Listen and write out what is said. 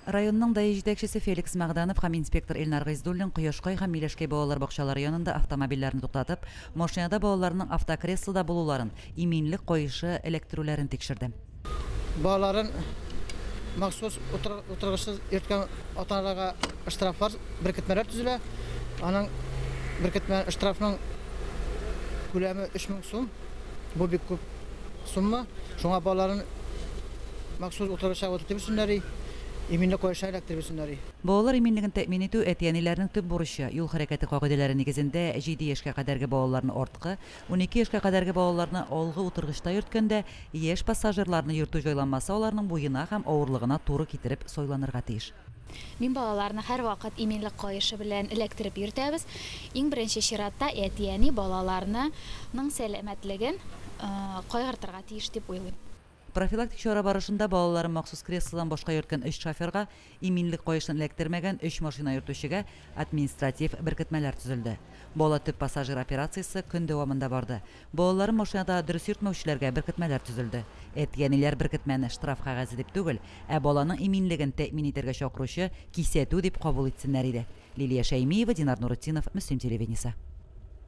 Районның даи җитәкчесе Феликс Магданов һәм инспектор Илнар Гыйздуллин Кояшкай һәм Миләшкәй балалар бакчалары янында автомобильләрне туктатып, машинада балаларның автокреслода булуларын, иминлек коешы электрүләрен тикшерде. Балаларын махсус утыргычсыз йөрткән ата-аналарга штрафлар, беркетмәләр төзелә. Аның беркетмә штрафның күләме 3000 сум. Бу бик күп сумма. Шуңа балаларын махсус утыргычка утыртып иминлек коешы электрибесеннәри. Балалар иминлеген тәэмин итү әтиәниләрнең төп бурычы. Юл хәрәкәте кагыйдәләре нигезендә 7 яшькә кадәрге балаларны арткы, 12 яшькә кадәрге балаларны алгы утыргычта йөрткәндә, яшь пассажирларны йөртү җайланмасы аларның буена һәм авырлыгына туры китереп сойланырга тиеш. Мин балаларны һәр вакыт иминлек коешы белән эләктереп йөртәбез. Иң беренче чиратта әтиәни балаларның сәламәтлеген кайгыртырга тиеш дип уйлыйм. Профилактик чара барышында балаларын махсус креслодан башка йөрткән 3 шоферга, иминлек коешын эләктермәгән 3 машина йөртүчегә административ беркетмәләр төзелде. Бала төп пассажир операциясе көн дәвамында барды. Балаларын машинада дөрес йөртмәүчеләргә беркетмәләр төзелде. Әтиәниләр беркетмәне штраф кәгазе дип түгел, баланың иминлеген тәэмин итәргә чакыручы кисәтү дип кабул итсеннәр иде. Лилия Шәймиева, Динар Нурутдинов, Мөслим телевидениесе.